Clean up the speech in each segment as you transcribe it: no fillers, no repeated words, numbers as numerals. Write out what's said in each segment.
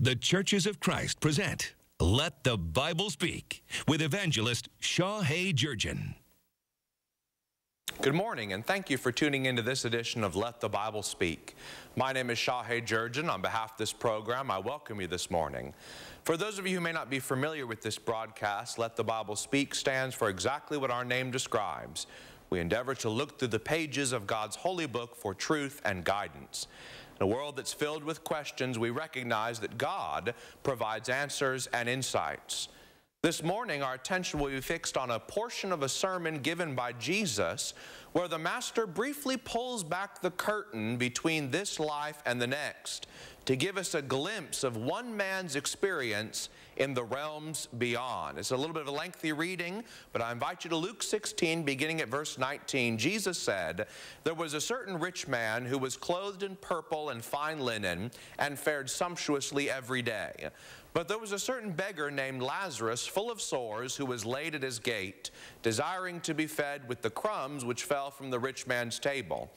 The Churches of Christ present Let the Bible Speak with evangelist Shahei Jurgen. Good morning, and thank you for tuning into this edition of Let the Bible Speak. My name is Shahei Jurgen. On behalf of this program, I welcome you this morning. For those of you who may not be familiar with this broadcast, Let the Bible Speak stands for exactly what our name describes. We endeavor to look through the pages of God's holy book for truth and guidance. In a world that's filled with questions, we recognize that God provides answers and insights. This morning, our attention will be fixed on a portion of a sermon given by Jesus where the Master briefly pulls back the curtain between this life and the next to give us a glimpse of one man's experience in the realms beyond. It's a little bit of a lengthy reading, but I invite you to Luke 16, beginning at verse 19. Jesus said, "There was a certain rich man who was clothed in purple and fine linen and fared sumptuously every day. But there was a certain beggar named Lazarus, full of sores, who was laid at his gate, desiring to be fed with the crumbs which fell from the rich man's table.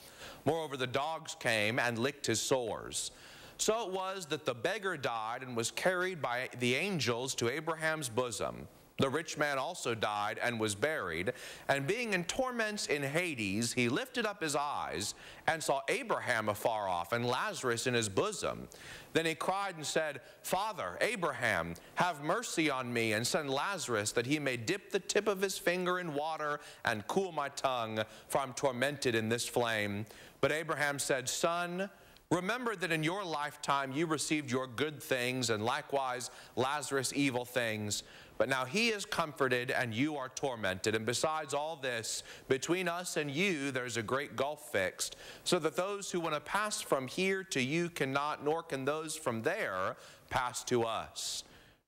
Moreover, the dogs came and licked his sores. So it was that the beggar died and was carried by the angels to Abraham's bosom. The rich man also died and was buried, and being in torments in Hades, he lifted up his eyes and saw Abraham afar off and Lazarus in his bosom. Then he cried and said, 'Father, Abraham, have mercy on me, and send Lazarus that he may dip the tip of his finger in water and cool my tongue, for I'm tormented in this flame.' But Abraham said, 'Son, remember that in your lifetime you received your good things, and likewise Lazarus evil things. But now he is comforted and you are tormented. And besides all this, between us and you there's a great gulf fixed, so that those who want to pass from here to you cannot, nor can those from there pass to us.'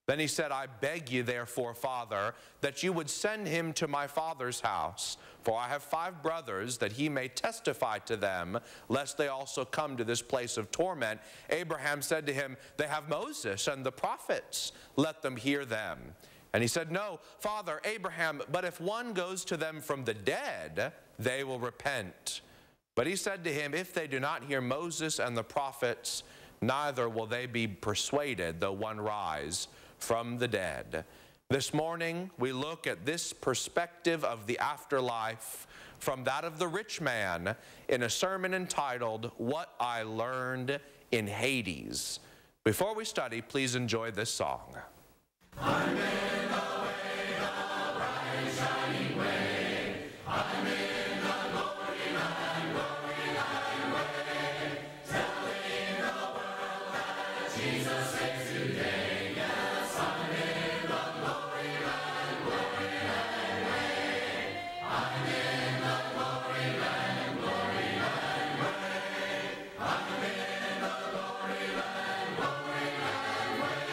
Then he said, 'I beg you therefore, Father, that you would send him to my father's house. For I have 5 brothers, that he may testify to them, lest they also come to this place of torment.' Abraham said to him, 'They have Moses and the prophets. Let them hear them.' And he said, 'No, Father Abraham, but if one goes to them from the dead, they will repent.' But he said to him, 'If they do not hear Moses and the prophets, neither will they be persuaded, though one rise from the dead.'" This morning, we look at this perspective of the afterlife from that of the rich man in a sermon entitled, "What I Learned in Hades." Before we study, please enjoy this song. I'm in the way, the bright shining way. I'm in the glory land way. Telling the world that Jesus saves today. Yes, I'm in the glory land way. I'm in the glory land way. I'm in the glory land way.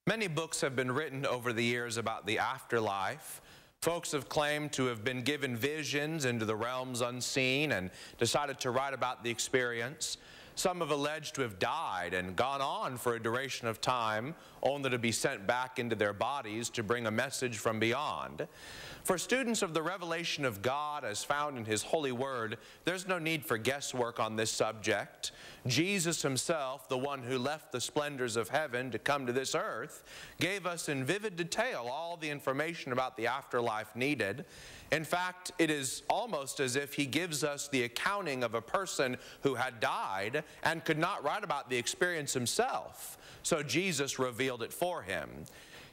Many books have been written over the years about the afterlife. Folks have claimed to have been given visions into the realms unseen and decided to write about the experience. Some have alleged to have died and gone on for a duration of time, only to be sent back into their bodies to bring a message from beyond. For students of the revelation of God as found in His holy word, there's no need for guesswork on this subject. Jesus Himself, the one who left the splendors of heaven to come to this earth, gave us in vivid detail all the information about the afterlife needed. In fact, it is almost as if He gives us the accounting of a person who had died and could not write about the experience himself, so Jesus revealed it for him.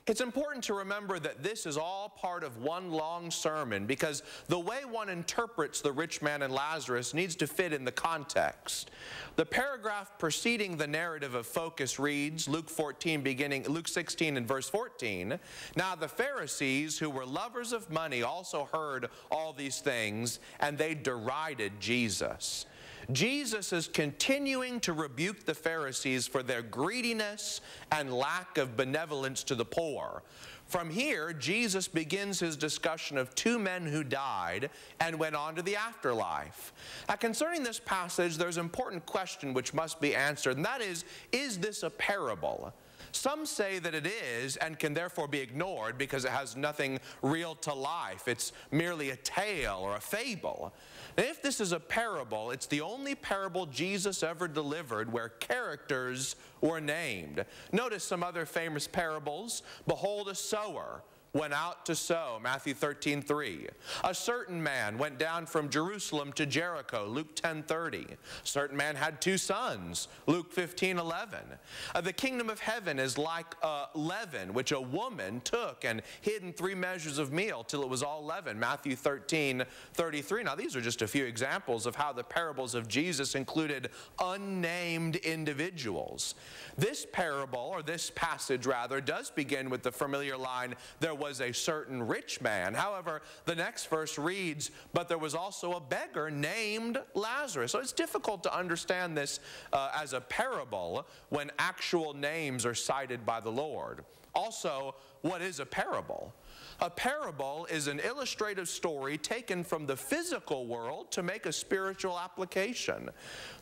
It's important to remember that this is all part of one long sermon, because the way one interprets the rich man and Lazarus needs to fit in the context. The paragraph preceding the narrative of focus reads, Luke 16 and verse 14, "Now the Pharisees, who were lovers of money, also heard all these things, and they derided Jesus." Jesus is continuing to rebuke the Pharisees for their greediness and lack of benevolence to the poor. From here, Jesus begins his discussion of two men who died and went on to the afterlife. Now, concerning this passage, there's an important question which must be answered, and that is this a parable? Some say that it is and can therefore be ignored because it has nothing real to life. It's merely a tale or a fable. And if this is a parable, it's the only parable Jesus ever delivered where characters were named. Notice some other famous parables. Behold, a sower went out to sow, Matthew 13:3. A certain man went down from Jerusalem to Jericho, Luke 10:30. A certain man had two sons, Luke 15:11. The kingdom of heaven is like leaven, which a woman took and hid in 3 measures of meal till it was all leaven, Matthew 13:33. Now, these are just a few examples of how the parables of Jesus included unnamed individuals. This parable, or this passage rather, does begin with the familiar line, "There was a certain rich man." However, the next verse reads, "But there was also a beggar named Lazarus." So it's difficult to understand this as a parable when actual names are cited by the Lord. Also, what is a parable? A parable is an illustrative story taken from the physical world to make a spiritual application.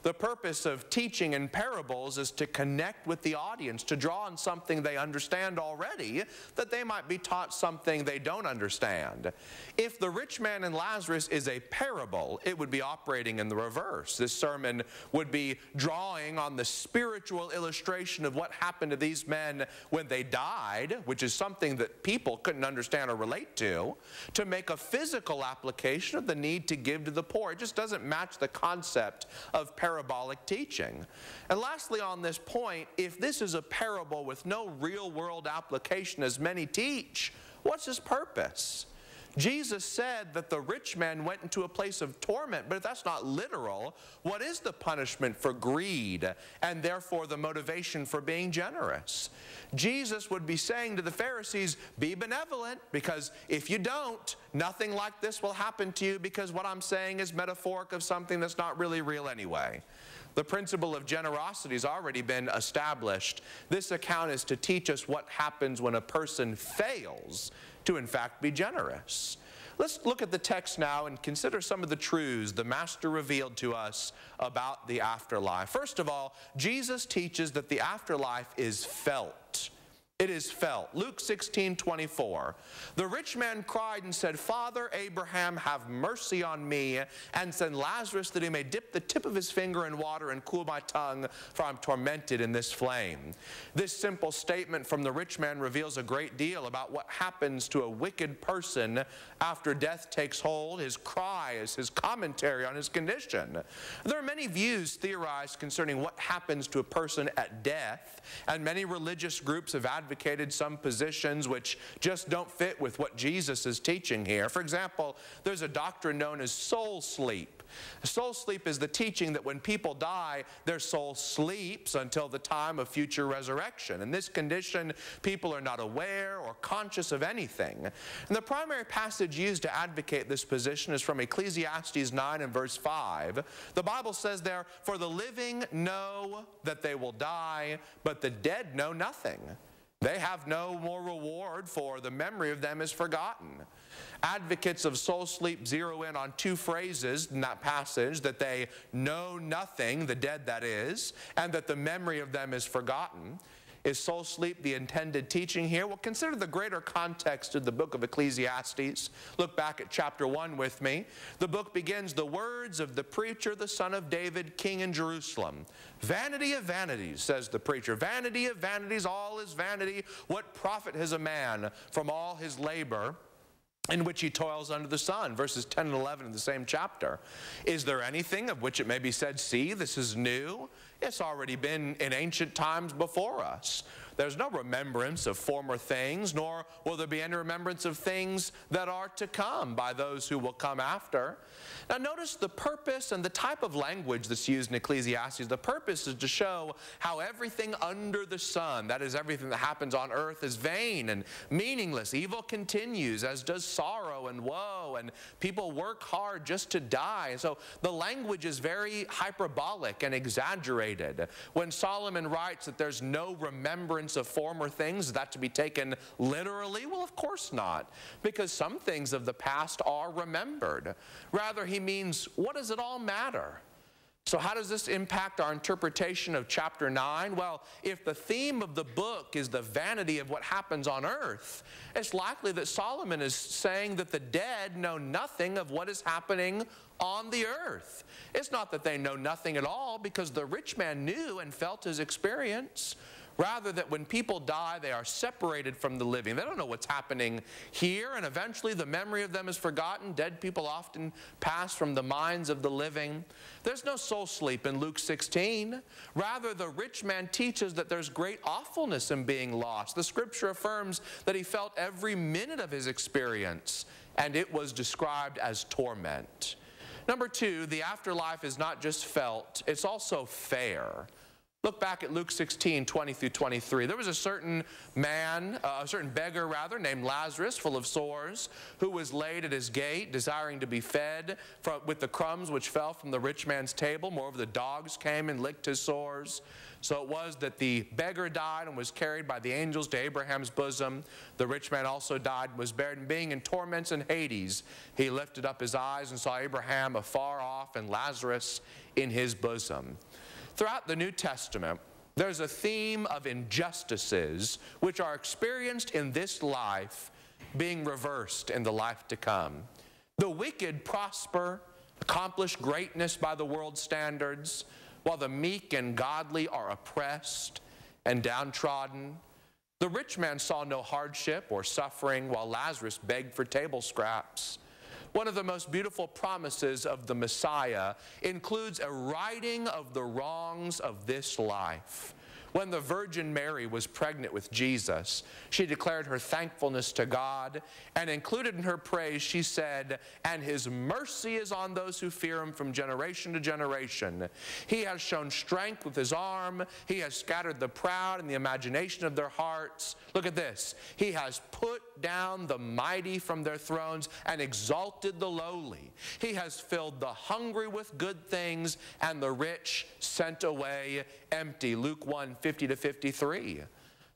The purpose of teaching in parables is to connect with the audience, to draw on something they understand already, that they might be taught something they don't understand. If the rich man and Lazarus is a parable, it would be operating in the reverse. This sermon would be drawing on the spiritual illustration of what happened to these men when they died, which is something that people couldn't understand or relate to make a physical application of the need to give to the poor. It just doesn't match the concept of parabolic teaching. And lastly on this point, if this is a parable with no real-world application as many teach, what's its purpose? Jesus said that the rich man went into a place of torment, but if that's not literal, what is the punishment for greed and therefore the motivation for being generous? Jesus would be saying to the Pharisees, be benevolent, because if you don't, nothing like this will happen to you, because what I'm saying is metaphoric of something that's not really real anyway. The principle of generosity has already been established. This account is to teach us what happens when a person fails to in fact be generous. Let's look at the text now and consider some of the truths the Master revealed to us about the afterlife. First of all, Jesus teaches that the afterlife is felt. It is felt. Luke 16:24. The rich man cried and said, "Father Abraham, have mercy on me, and send Lazarus that he may dip the tip of his finger in water and cool my tongue, for I'm tormented in this flame." This simple statement from the rich man reveals a great deal about what happens to a wicked person after death takes hold. His cry is his commentary on his condition. There are many views theorized concerning what happens to a person at death, and many religious groups have advocated some positions which just don't fit with what Jesus is teaching here. For example, there's a doctrine known as soul sleep. Soul sleep is the teaching that when people die, their soul sleeps until the time of future resurrection. In this condition, people are not aware or conscious of anything. And the primary passage used to advocate this position is from Ecclesiastes 9 and verse 5. The Bible says there, "For the living know that they will die, but the dead know nothing. They have no more reward, for the memory of them is forgotten." Advocates of soul sleep zero in on two phrases in that passage: that they know nothing, the dead that is, and that the memory of them is forgotten. Is soul sleep the intended teaching here? Well, consider the greater context of the book of Ecclesiastes. Look back at chapter 1 with me. The book begins, "The words of the preacher, the son of David, king in Jerusalem. Vanity of vanities, says the preacher. Vanity of vanities, all is vanity. What profit has a man from all his labor in which he toils under the sun?" Verses 10 and 11 in the same chapter. Is there anything of which it may be said, "See, this is new"? It's already been in ancient times before us. There's no remembrance of former things, nor will there be any remembrance of things that are to come by those who will come after. Now notice the purpose and the type of language that's used in Ecclesiastes. The purpose is to show how everything under the sun, that is everything that happens on earth, is vain and meaningless. Evil continues, as does sorrow and woe, and people work hard just to die. And so the language is very hyperbolic and exaggerated. When Solomon writes that there's no remembrance of former things, is that to be taken literally? Well, of course not, because some things of the past are remembered. Rather, he means, what does it all matter? So how does this impact our interpretation of chapter 9? Well, if the theme of the book is the vanity of what happens on earth, it's likely that Solomon is saying that the dead know nothing of what is happening on the earth. It's not that they know nothing at all, because the rich man knew and felt his experience. Rather, that when people die, they are separated from the living. They don't know what's happening here, and eventually the memory of them is forgotten. Dead people often pass from the minds of the living. There's no soul sleep in Luke 16. Rather, the rich man teaches that there's great awfulness in being lost. The scripture affirms that he felt every minute of his experience, and it was described as torment. Number two, the afterlife is not just felt, it's also fair. Look back at Luke 16, 20 through 23. There was a certain man, a certain beggar rather, named Lazarus, full of sores, who was laid at his gate, desiring to be fed with the crumbs which fell from the rich man's table. Moreover, the dogs came and licked his sores. So it was that the beggar died and was carried by the angels to Abraham's bosom. The rich man also died and was buried, and being in torments in Hades, he lifted up his eyes and saw Abraham afar off and Lazarus in his bosom. Throughout the New Testament, there's a theme of injustices which are experienced in this life being reversed in the life to come. The wicked prosper, accomplish greatness by the world's standards, while the meek and godly are oppressed and downtrodden. The rich man saw no hardship or suffering, while Lazarus begged for table scraps. One of the most beautiful promises of the Messiah includes a righting of the wrongs of this life. When the Virgin Mary was pregnant with Jesus, she declared her thankfulness to God, and included in her praise, she said, "And his mercy is on those who fear him from generation to generation. He has shown strength with his arm. He has scattered the proud in the imagination of their hearts." Look at this. "He has put down the mighty from their thrones and exalted the lowly. He has filled the hungry with good things, and the rich sent away empty." Luke 1, 50 to 53.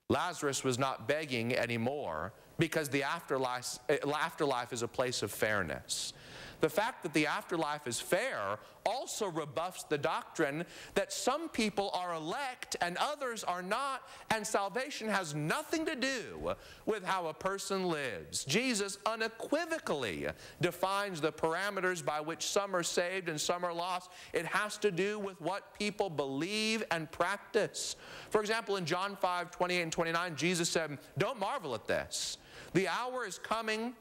Lazarus was not begging anymore, because the afterlife is a place of fairness. The fact that the afterlife is fair also rebuffs the doctrine that some people are elect and others are not, and salvation has nothing to do with how a person lives. Jesus unequivocally defines the parameters by which some are saved and some are lost. It has to do with what people believe and practice. For example, in John 5, 28 and 29, Jesus said, "Don't marvel at this. The hour is coming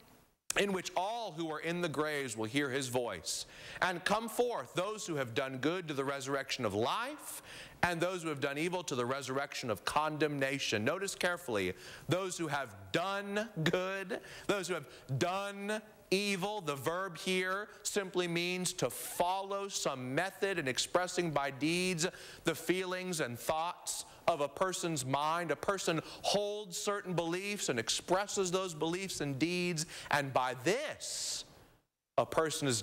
in which all who are in the graves will hear his voice, and come forth those who have done good to the resurrection of life, and those who have done evil to the resurrection of condemnation." Notice carefully, those who have done good, those who have done evil. The verb here simply means to follow some method in expressing by deeds the feelings and thoughts of a person's mind. A person holds certain beliefs and expresses those beliefs and deeds, and by this, a person is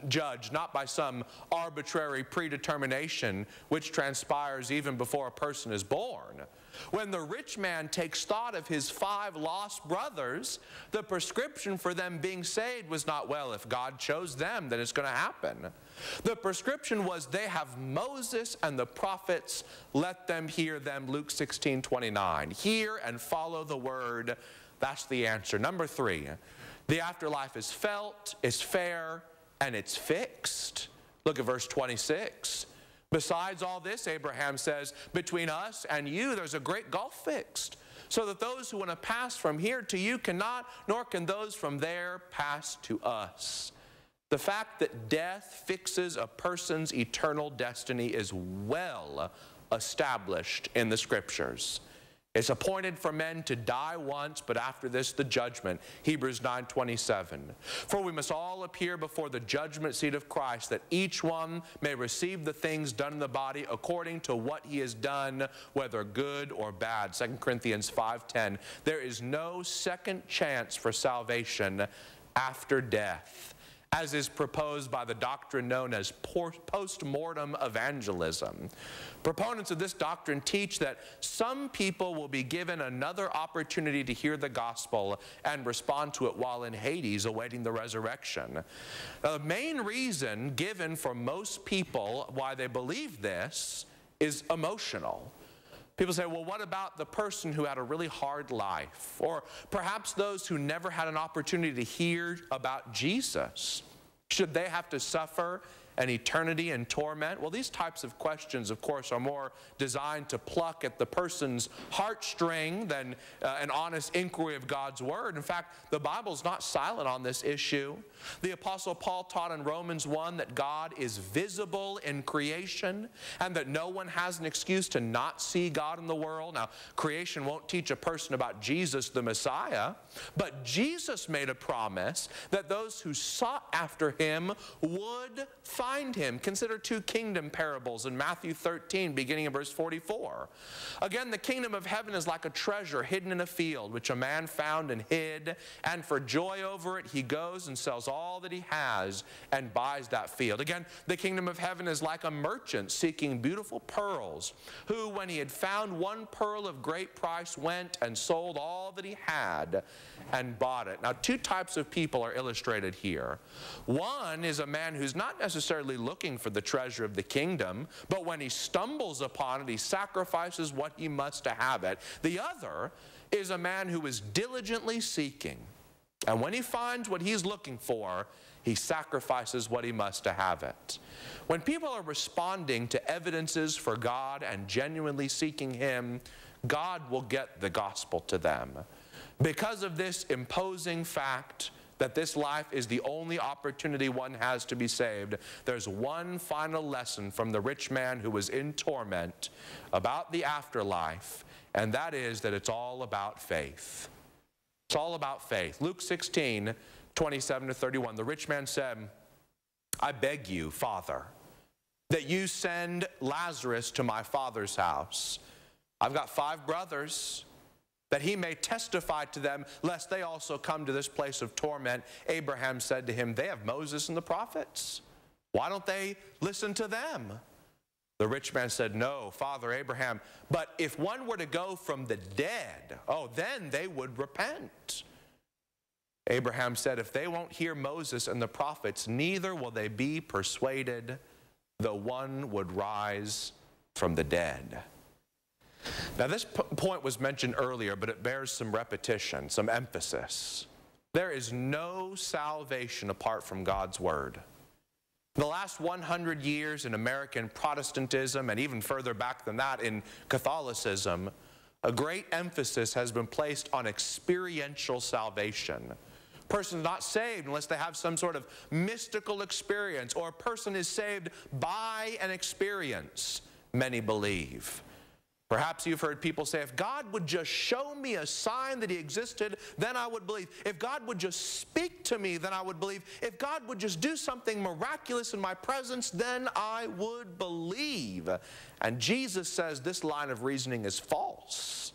judged not by some arbitrary predetermination which transpires even before a person is born. When the rich man takes thought of his 5 lost brothers, the prescription for them being saved was not, well, if God chose them, then it's going to happen. The prescription was, they have Moses and the prophets, let them hear them, Luke 16:29. Hear and follow the word. That's the answer. Number 3, the afterlife is felt, is fair, and it's fixed. Look at verse 26. Besides all this, Abraham says, between us and you there's a great gulf fixed, so that those who want to pass from here to you cannot, nor can those from there pass to us. The fact that death fixes a person's eternal destiny is well established in the Scriptures. It's appointed for men to die once, but after this the judgment. Hebrews 9:27. For we must all appear before the judgment seat of Christ, that each one may receive the things done in the body according to what he has done, whether good or bad. 2 Corinthians 5:10. There is no second chance for salvation after death, as is proposed by the doctrine known as post-mortem evangelism. Proponents of this doctrine teach that some people will be given another opportunity to hear the gospel and respond to it while in Hades awaiting the resurrection. Now, the main reason given for most people why they believe this is emotional. People say, well, what about the person who had a really hard life? Or perhaps those who never had an opportunity to hear about Jesus. Should they have to suffer an eternity in torment? Well, these types of questions, of course, are more designed to pluck at the person's heartstring than an honest inquiry of God's Word. In fact, the Bible's not silent on this issue. The Apostle Paul taught in Romans 1 that God is visible in creation and that no one has an excuse to not see God in the world. Now, creation won't teach a person about Jesus, the Messiah, but Jesus made a promise that those who sought after him would find him. Consider 2 kingdom parables in Matthew 13, beginning in verse 44. Again, the kingdom of heaven is like a treasure hidden in a field, which a man found and hid, and for joy over it he goes and sells all that he has and buys that field. Again, the kingdom of heaven is like a merchant seeking beautiful pearls, who, when he had found one pearl of great price, went and sold all that he had and bought it. Now, 2 types of people are illustrated here. One is a man who's not necessarily looking for the treasure of the kingdom, but when he stumbles upon it, he sacrifices what he must to have it. The other is a man who is diligently seeking, and when he finds what he's looking for, he sacrifices what he must to have it. When people are responding to evidences for God and genuinely seeking him, God will get the gospel to them. Because of this imposing fact that this life is the only opportunity one has to be saved, there's one final lesson from the rich man who was in torment about the afterlife, and that is that it's all about faith. It's all about faith. Luke 16, 27 to 31, the rich man said, I beg you, Father, that you send Lazarus to my father's house. I've got 5 brothers, that he may testify to them, lest they also come to this place of torment. Abraham said to him, they have Moses and the prophets. Why don't they listen to them? The rich man said, no, Father Abraham, but if one were to go from the dead, oh, then they would repent. Abraham said, if they won't hear Moses and the prophets, neither will they be persuaded, though one would rise from the dead. Now, this point was mentioned earlier, but it bears some repetition, some emphasis. There is no salvation apart from God's Word. The last 100 years in American Protestantism, and even further back than that in Catholicism, a great emphasis has been placed on experiential salvation. A person is not saved unless they have some sort of mystical experience, or a person is saved by an experience, many believe. Perhaps you've heard people say, if God would just show me a sign that he existed, then I would believe. If God would just speak to me, then I would believe. If God would just do something miraculous in my presence, then I would believe. And Jesus says this line of reasoning is false.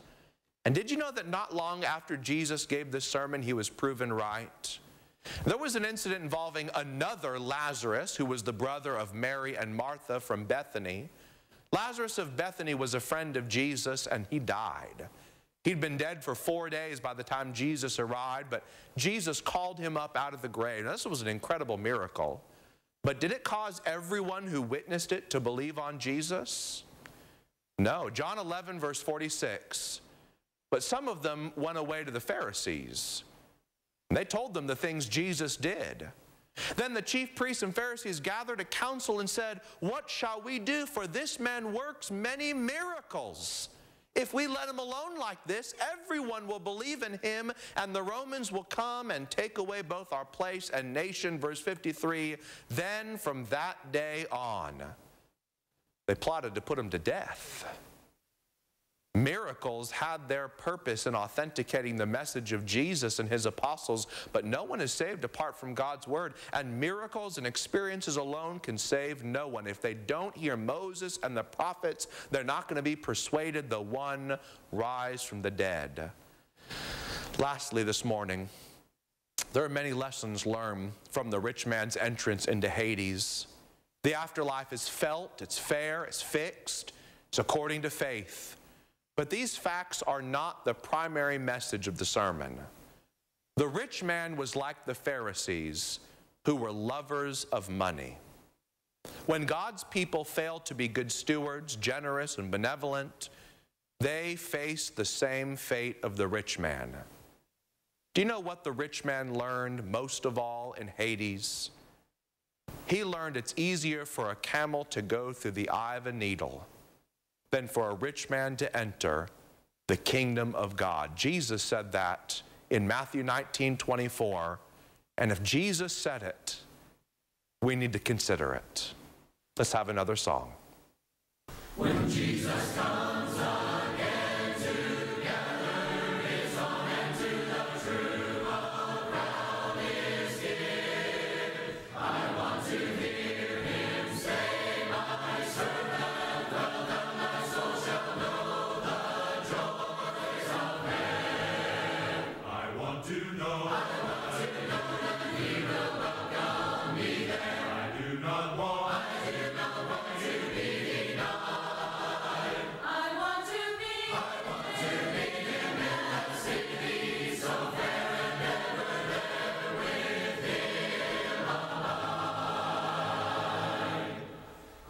And did you know that not long after Jesus gave this sermon, he was proven right? There was an incident involving another Lazarus, who was the brother of Mary and Martha from Bethany. Lazarus of Bethany was a friend of Jesus, and he died. He'd been dead for 4 days by the time Jesus arrived, but Jesus called him up out of the grave. Now, this was an incredible miracle. But did it cause everyone who witnessed it to believe on Jesus? No. John 11, verse 46. But some of them went away to the Pharisees. And they told them the things Jesus did. Then the chief priests and Pharisees gathered a council and said, "What shall we do? For this man works many miracles. If we let him alone like this, everyone will believe in him, and the Romans will come and take away both our place and nation." Verse 53, then from that day on, they plotted to put him to death. Miracles had their purpose in authenticating the message of Jesus and his apostles, but no one is saved apart from God's word. And miracles and experiences alone can save no one. If they don't hear Moses and the prophets, they're not going to be persuaded the one rise from the dead. Lastly this morning, there are many lessons learned from the rich man's entrance into Hades. The afterlife is felt, it's fair, it's fixed, it's according to faith. But these facts are not the primary message of the sermon. The rich man was like the Pharisees, who were lovers of money. When God's people failed to be good stewards, generous and benevolent, they faced the same fate of the rich man. Do you know what the rich man learned most of all in Hades? He learned it's easier for a camel to go through the eye of a needle than for a rich man to enter the kingdom of God. Jesus said that in Matthew 19:24, and if Jesus said it, we need to consider it. Let's have another song. When Jesus comes again, together his own and to the true a crown is given. I want to hear him say, my servant, welcome, my soul shall know the joys of heaven. I want to know that he will welcome me there. I do not want to be denied. I want to be him in that city so fair and ever there with him abide.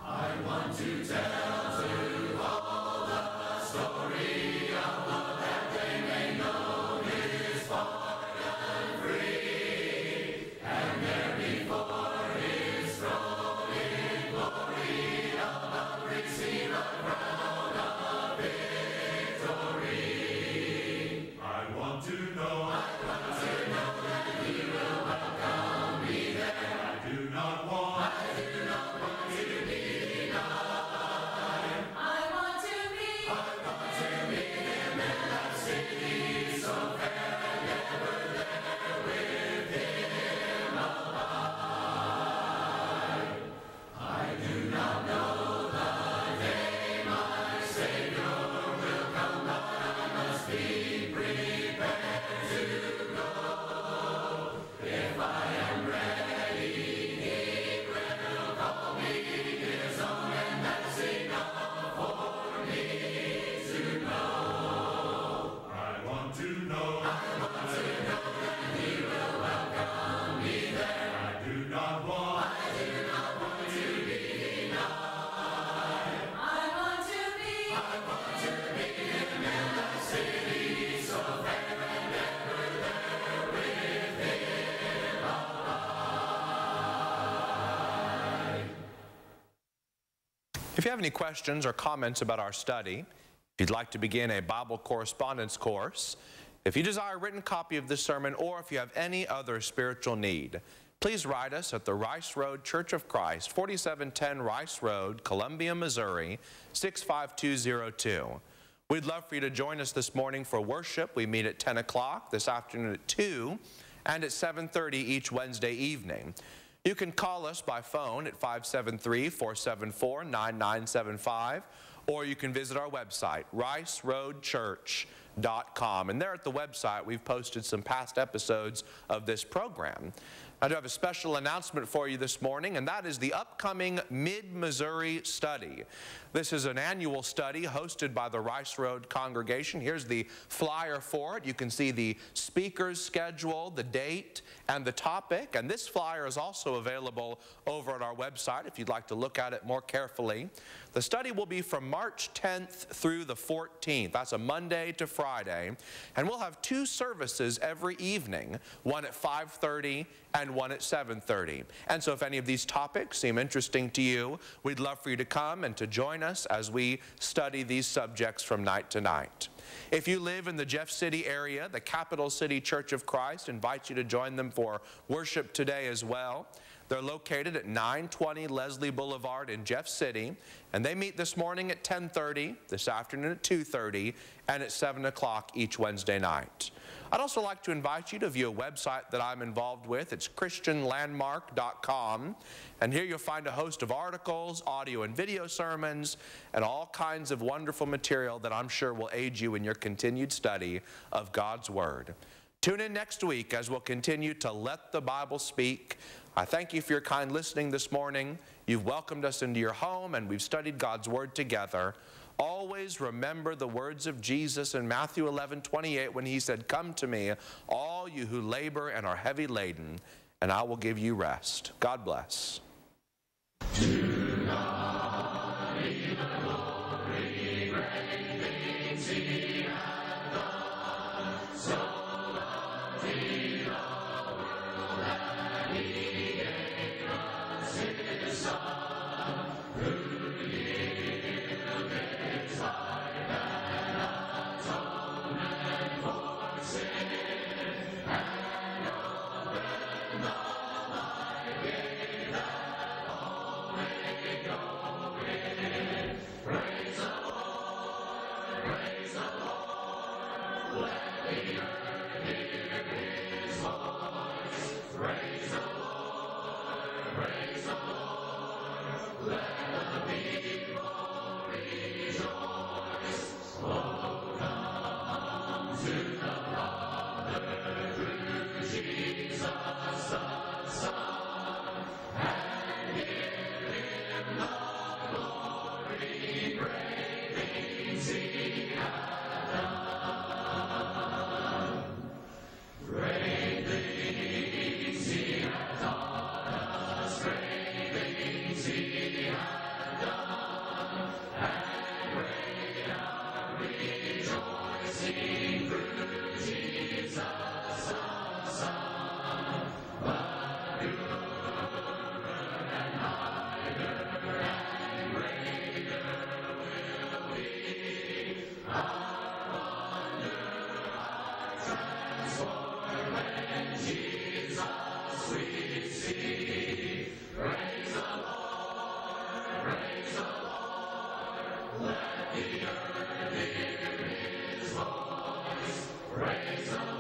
I want to tell to all the story of love, that they may know his pardon free, and there before his throne in glory above receive a crown of victory. I want to know that he will welcome me there. I do not want to be denied. I want to be him in that city so fair and ever there with him abide. I do not know the day my Savior will come, but I must be prepared to go. If I am ready, he will call me his own, and that's enough for me to know. I want to know that he will welcome me there. I do not want to be denied. I want to be him in that city so fair and ever there with him abide. If you have any questions or comments about our study, if you'd like to begin a Bible correspondence course, if you desire a written copy of this sermon, or if you have any other spiritual need, please write us at the Rice Road Church of Christ, 4710 Rice Road, Columbia, Missouri, 65202. We'd love for you to join us this morning for worship. We meet at 10 o'clock, this afternoon at 2, and at 7:30 each Wednesday evening. You can call us by phone at 573-474-9975, or you can visit our website, riceroadchurch.com. www.letsthebiblespeak.com. And there at the website, we've posted some past episodes of this program. I do have a special announcement for you this morning, and that is the upcoming Mid-Missouri Study. This is an annual study hosted by the Rice Road congregation. Here's the flyer for it. You can see the speaker's schedule, the date, and the topic. And this flyer is also available over at our website if you'd like to look at it more carefully. The study will be from March 10th through the 14th. That's a Monday to Friday. And we'll have 2 services every evening, one at 5:30 and one at 7:30. And so if any of these topics seem interesting to you, we'd love for you to come and to join us as we study these subjects from night to night. If you live in the Jeff City area, the Capital City Church of Christ invites you to join them for worship today as well. They're located at 920 Leslie Boulevard in Jeff City, and they meet this morning at 10:30, this afternoon at 2:30, and at 7 o'clock each Wednesday night. I'd also like to invite you to view a website that I'm involved with. It's christianlandmark.com, and here you'll find a host of articles, audio and video sermons, and all kinds of wonderful material that I'm sure will aid you in your continued study of God's Word. Tune in next week as we'll continue to let the Bible speak. I thank you for your kind listening this morning. You've welcomed us into your home, and we've studied God's Word together. Always remember the words of Jesus in Matthew 11:28 when he said, "Come to me, all you who labor and are heavy laden, and I will give you rest." God bless. To God be the glory, great things he hath done. So loved he the world that he gave us his Son, who yielded his life an atonement for sin, and opened the wide gate that all may go in. Praise the Lord, praise the Lord, let the earth hear his voice. Praise the Lord, praise the Lord, let the people rejoice. Oh, come to the Father through Jesus the Son, and give him the glory, great things he hath done. Great things he hath taught us, great things he hath done, and great our rejoicing through Jesus the Son. But purer and higher and greater will be our wonder, our transport when Jesus we see. Praise the Lord, praise the Lord, let the earth hear his voice. Praise the Lord.